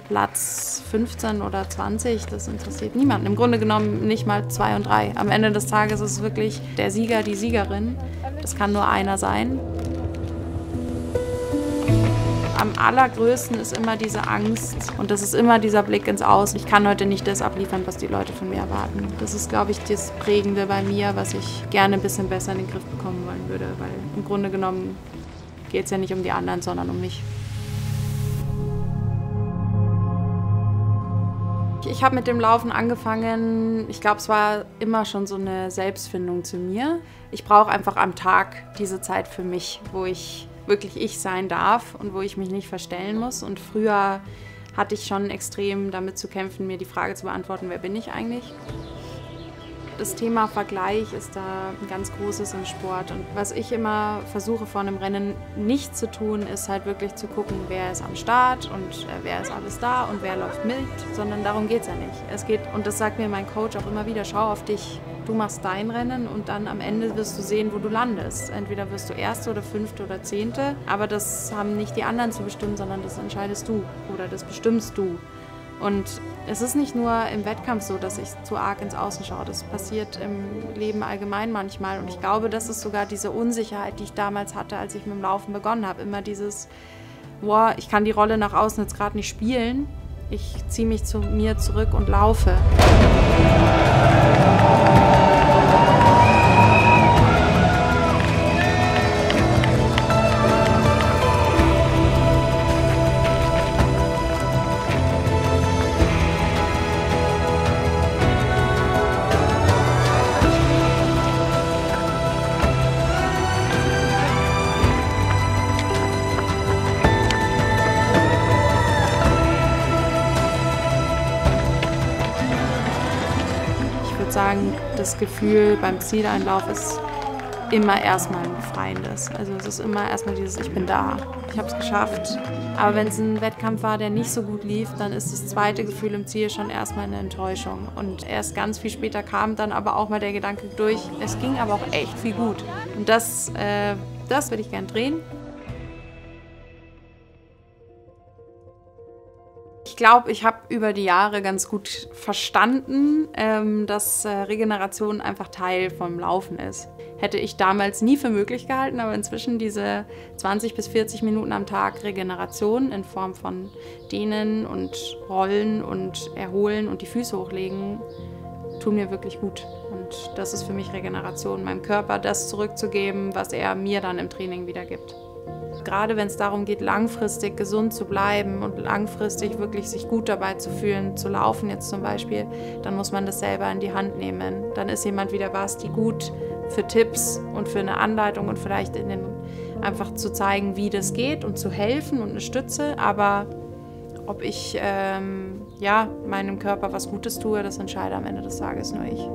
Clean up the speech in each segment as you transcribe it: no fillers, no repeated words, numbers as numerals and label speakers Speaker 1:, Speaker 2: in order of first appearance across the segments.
Speaker 1: Platz 15 oder 20, das interessiert niemanden. Im Grunde genommen nicht mal 2 und 3. Am Ende des Tages ist es wirklich der Sieger, die Siegerin. Das kann nur einer sein. Am allergrößten ist immer diese Angst und das ist immer dieser Blick ins Aus. Ich kann heute nicht das abliefern, was die Leute von mir erwarten. Das ist, glaube ich, das Prägende bei mir, was ich gerne ein bisschen besser in den Griff bekommen wollen würde, weil im Grunde genommen geht es ja nicht um die anderen, sondern um mich. Ich habe mit dem Laufen angefangen, ich glaube, es war immer schon so eine Selbstfindung zu mir. Ich brauche einfach am Tag diese Zeit für mich, wo ich wirklich ich sein darf und wo ich mich nicht verstellen muss. Und früher hatte ich schon extrem damit zu kämpfen, mir die Frage zu beantworten, wer bin ich eigentlich? Das Thema Vergleich ist da ein ganz großes im Sport. Und was ich immer versuche vor einem Rennen nicht zu tun, ist halt wirklich zu gucken, wer ist am Start und wer ist alles da und wer läuft mit, sondern darum geht es ja nicht. Es geht, und das sagt mir mein Coach auch immer wieder, schau auf dich. Du machst dein Rennen und dann am Ende wirst du sehen, wo du landest. Entweder wirst du Erste oder Fünfte oder Zehnte, aber das haben nicht die anderen zu bestimmen, sondern das entscheidest du oder das bestimmst du. Und es ist nicht nur im Wettkampf so, dass ich zu arg ins Außen schaue. Das passiert im Leben allgemein manchmal. Und ich glaube, das ist sogar diese Unsicherheit, die ich damals hatte, als ich mit dem Laufen begonnen habe. Immer dieses, boah, ich kann die Rolle nach außen jetzt gerade nicht spielen. Ich ziehe mich zu mir zurück und laufe. Sagen, das Gefühl beim Zieleinlauf ist immer erstmal ein befreiendes. Also es ist immer erstmal dieses, ich bin da, ich habe es geschafft. Aber wenn es ein Wettkampf war, der nicht so gut lief, dann ist das zweite Gefühl im Ziel schon erstmal eine Enttäuschung. Und erst ganz viel später kam dann aber auch mal der Gedanke durch, es ging aber auch echt viel gut. Und das würde ich gern drehen. Ich glaube, ich habe über die Jahre ganz gut verstanden, dass Regeneration einfach Teil vom Laufen ist. Hätte ich damals nie für möglich gehalten, aber inzwischen diese 20 bis 40 Minuten am Tag Regeneration in Form von Dehnen und Rollen und Erholen und die Füße hochlegen, tun mir wirklich gut. Und das ist für mich Regeneration, meinem Körper das zurückzugeben, was er mir dann im Training wieder gibt. Gerade wenn es darum geht, langfristig gesund zu bleiben und langfristig wirklich sich gut dabei zu fühlen, zu laufen jetzt zum Beispiel, dann muss man das selber in die Hand nehmen. Dann ist jemand wie der Basti gut für Tipps und für eine Anleitung und vielleicht einfach zu zeigen, wie das geht und zu helfen und eine Stütze. Aber ob ich meinem Körper was Gutes tue, das entscheide am Ende des Tages nur ich.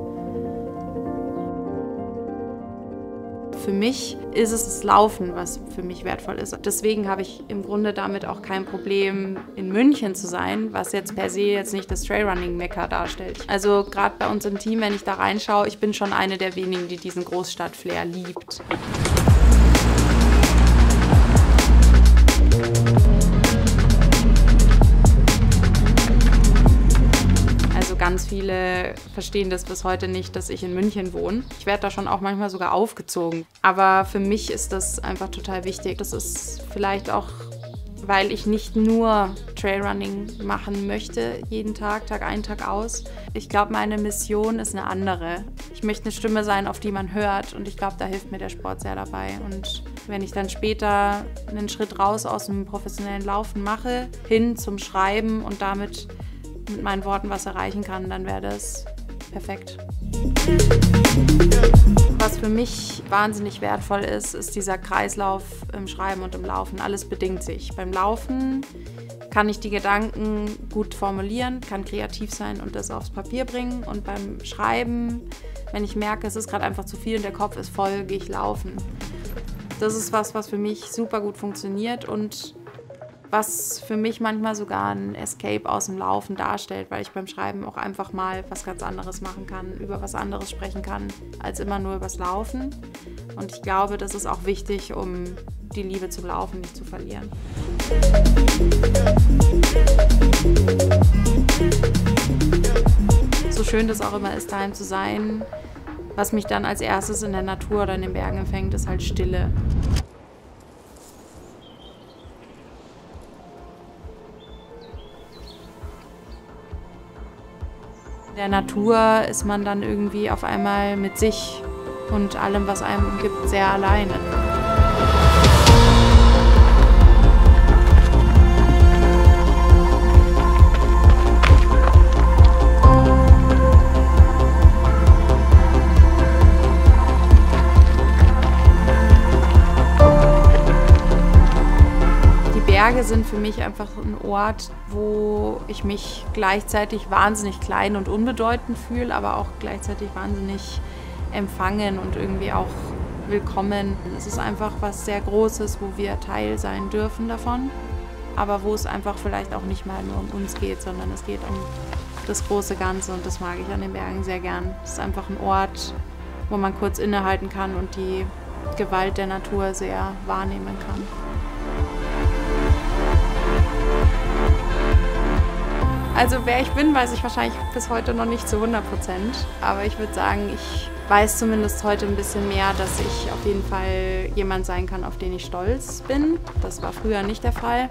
Speaker 1: Für mich ist es das Laufen, was für mich wertvoll ist. Deswegen habe ich im Grunde damit auch kein Problem, in München zu sein, was jetzt per se jetzt nicht das Trailrunning-Mekka darstellt. Also gerade bei uns im Team, wenn ich da reinschaue, ich bin schon eine der wenigen, die diesen Großstadt-Flair liebt. Ganz viele verstehen das bis heute nicht, dass ich in München wohne. Ich werde da schon auch manchmal sogar aufgezogen. Aber für mich ist das einfach total wichtig. Das ist vielleicht auch, weil ich nicht nur Trailrunning machen möchte, jeden Tag, Tag ein, Tag aus. Ich glaube, meine Mission ist eine andere. Ich möchte eine Stimme sein, auf die man hört. Und ich glaube, da hilft mir der Sport sehr dabei. Und wenn ich dann später einen Schritt raus aus dem professionellen Laufen mache, hin zum Schreiben und damit mit meinen Worten was erreichen kann, dann wäre das perfekt. Was für mich wahnsinnig wertvoll ist, ist dieser Kreislauf im Schreiben und im Laufen. Alles bedingt sich. Beim Laufen kann ich die Gedanken gut formulieren, kann kreativ sein und das aufs Papier bringen. Und beim Schreiben, wenn ich merke, es ist gerade einfach zu viel und der Kopf ist voll, gehe ich laufen. Das ist was für mich super gut funktioniert und was für mich manchmal sogar ein Escape aus dem Laufen darstellt, weil ich beim Schreiben auch einfach mal was ganz anderes machen kann, über was anderes sprechen kann, als immer nur übers Laufen. Und ich glaube, das ist auch wichtig, um die Liebe zum Laufen nicht zu verlieren. So schön das auch immer ist, daheim zu sein, was mich dann als erstes in der Natur oder in den Bergen empfängt, ist halt Stille. In der Natur ist man dann irgendwie auf einmal mit sich und allem, was einem umgibt, sehr alleine. Berge sind für mich einfach ein Ort, wo ich mich gleichzeitig wahnsinnig klein und unbedeutend fühle, aber auch gleichzeitig wahnsinnig empfangen und irgendwie auch willkommen. Es ist einfach was sehr Großes, wo wir Teil sein dürfen davon, aber wo es einfach vielleicht auch nicht mal nur um uns geht, sondern es geht um das große Ganze und das mag ich an den Bergen sehr gern. Es ist einfach ein Ort, wo man kurz innehalten kann und die Gewalt der Natur sehr wahrnehmen kann. Also wer ich bin, weiß ich wahrscheinlich bis heute noch nicht zu 100%. Aber ich würde sagen, ich weiß zumindest heute ein bisschen mehr, dass ich auf jeden Fall jemand sein kann, auf den ich stolz bin. Das war früher nicht der Fall.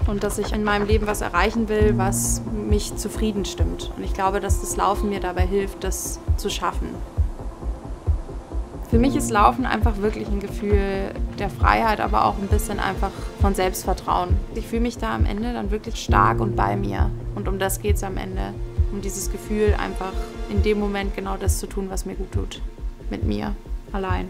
Speaker 1: Und dass ich in meinem Leben was erreichen will, was mich zufrieden stimmt. Und ich glaube, dass das Laufen mir dabei hilft, das zu schaffen. Für mich ist Laufen einfach wirklich ein Gefühl der Freiheit, aber auch ein bisschen einfach von Selbstvertrauen. Ich fühle mich da am Ende dann wirklich stark und bei mir. Und um das geht es am Ende. Um dieses Gefühl, einfach in dem Moment genau das zu tun, was mir gut tut. Mit mir, allein.